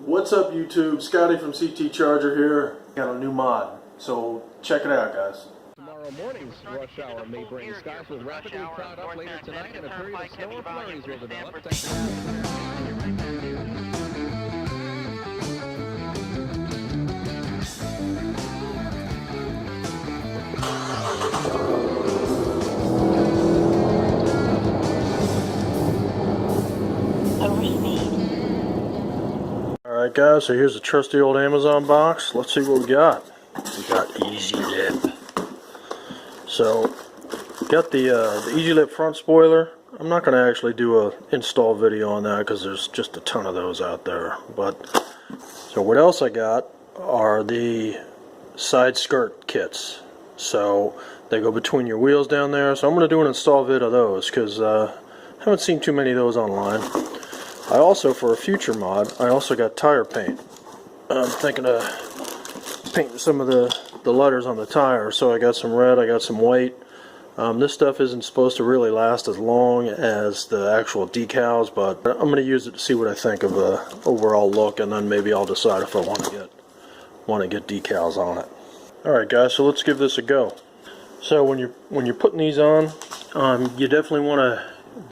What's up YouTube? Scotty from CT Charger here. Got a new mod, so check it out guys. Tomorrow morning's rush hour may bring skies will rapidly cloud up later tonight and a period of snow and flurries will develop. Alright guys, so here's a trusty old Amazon box. Let's see what we got. We got EZLip. So, got the EZLip front spoiler. I'm not going to actually do a install video on that because there's just a ton of those out there. But so what else I got are the side skirt kits. So they go between your wheels down there. So I'm going to do an install vid of those because I haven't seen too many of those online. I also, for a future mod, I also got tire paint. I'm thinking of painting some of the letters on the tire. So I got some red, I got some white. This stuff isn't supposed to really last as long as the actual decals, but I'm going to use it to see what I think of the overall look, and then maybe I'll decide if I want to get decals on it. Alright guys, so let's give this a go. So when you're putting these on, you definitely want to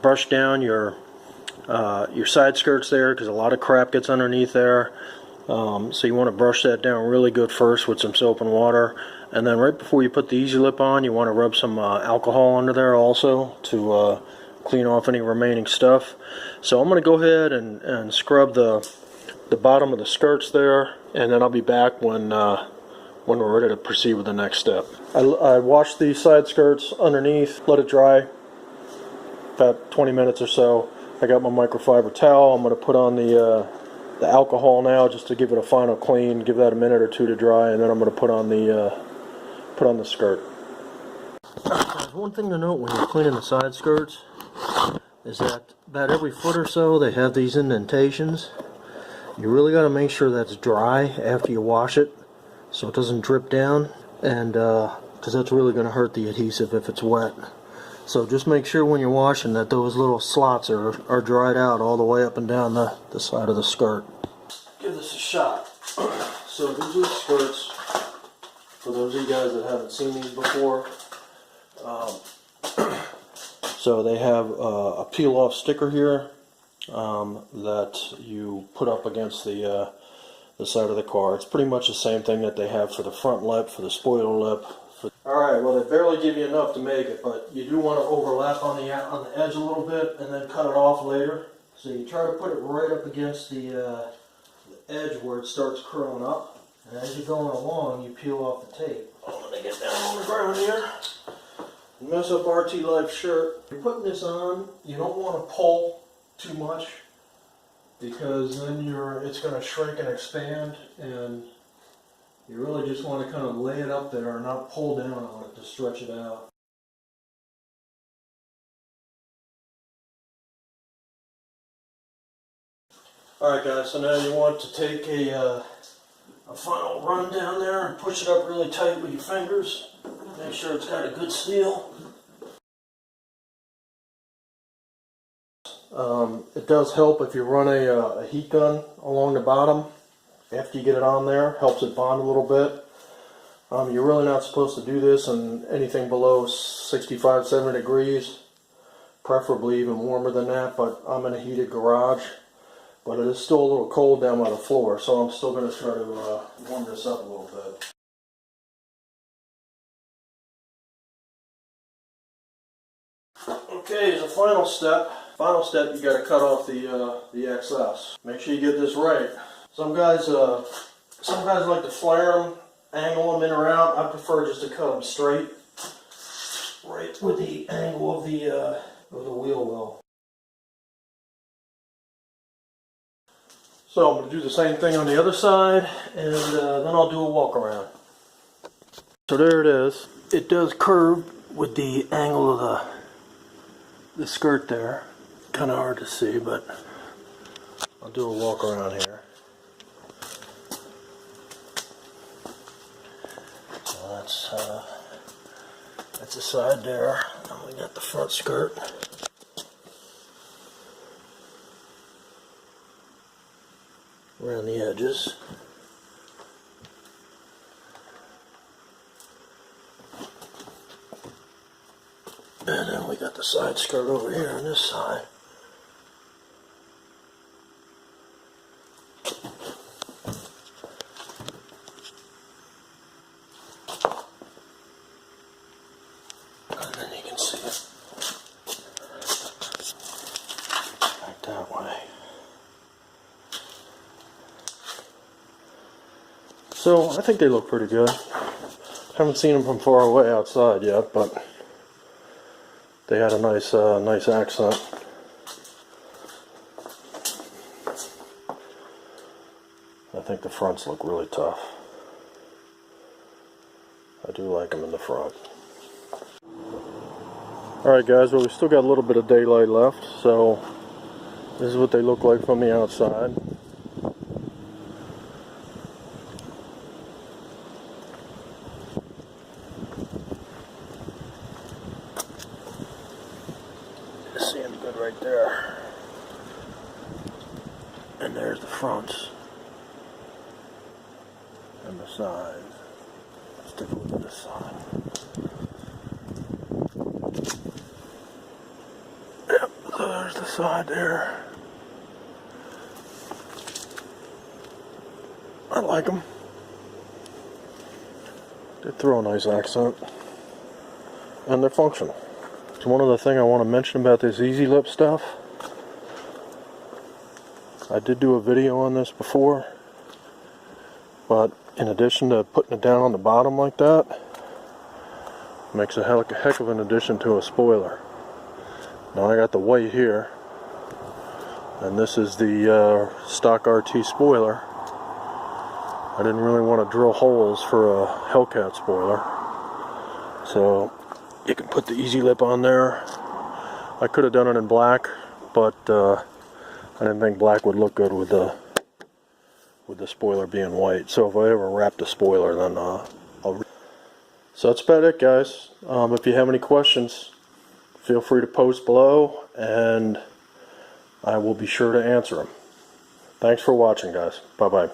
brush down your side skirts there, because a lot of crap gets underneath there. So you want to brush that down really good first with some soap and water, and then right before you put the EZLip on, you want to rub some alcohol under there also to clean off any remaining stuff. So I'm going to go ahead and scrub the bottom of the skirts there, and then I'll be back when we're ready to proceed with the next step. I washed the side skirts underneath, let it dry about 20 minutes or so. I got my microfiber towel. I'm going to put on the alcohol now just to give it a final clean, give that a minute or two to dry, and then I'm going to put on the skirt. Guys, one thing to note when you're cleaning the side skirts is that about every foot or so they have these indentations. You really got to make sure that's dry after you wash it so it doesn't drip down, and because that's really going to hurt the adhesive if it's wet. So just make sure when you're washing that those little slots are dried out all the way up and down the side of the skirt. Give this a shot. So these are skirts, for those of you guys that haven't seen these before. So they have a peel-off sticker here that you put up against the side of the car. It's pretty much the same thing that they have for the front lip, for the spoiler lip. Alright, well they barely give you enough to make it, but you do want to overlap on the edge a little bit and then cut it off later. So you try to put it right up against the edge where it starts curling up, and as you're going along you peel off the tape. I'm going to get down on the ground here. Mess up RT Life shirt. You're putting this on, you don't want to pull too much because then it's going to shrink and expand, and you really just want to kind of lay it up there and not pull down on it to stretch it out. Alright guys, so now you want to take a final run down there and push it up really tight with your fingers. Make sure it's got a good seal. It does help if you run a heat gun along the bottom. After you get it on there, helps it bond a little bit. You're really not supposed to do this in anything below 65, 70 degrees, preferably even warmer than that, but I'm in a heated garage. But it is still a little cold down by the floor, so I'm still going to try to warm this up a little bit. Okay, as a final step, you got to cut off the excess. Make sure you get this right. Some guys like to flare them, angle them in or out. I prefer just to cut them straight, right with the angle of the wheel well. So I'm going to do the same thing on the other side, and then I'll do a walk around. So there it is. It does curve with the angle of the skirt there. Kind of hard to see, but I'll do a walk around here. That's the side there, and we got the front skirt. around the edges. And then we got the side skirt over here on this side. And then you can see it right that way. So I think they look pretty good. Haven't seen them from far away outside yet, but they had a nice, nice accent. I think the fronts look really tough. I do like them in the front. Alright guys, well we still got a little bit of daylight left, so this is what they look like from the outside. See them good right there. And there's the fronts and the sides. Let's take a look at this side. Yep, so there's the side there. I like them. They throw a nice accent. And they're functional. So one other thing I want to mention about this EZLip stuff. I did do a video on this before. But in addition to putting it down on the bottom like that, it makes a heck of an addition to a spoiler. Now I got the white here. And this is the stock RT spoiler. I didn't really want to drill holes for a Hellcat spoiler. So you can put the EZLip on there. I could have done it in black, but I didn't think black would look good with the spoiler being white. So if I ever wrap the spoiler, then I'll. So that's about it, guys. If you have any questions, feel free to post below, and I will be sure to answer them. Thanks for watching, guys. Bye bye.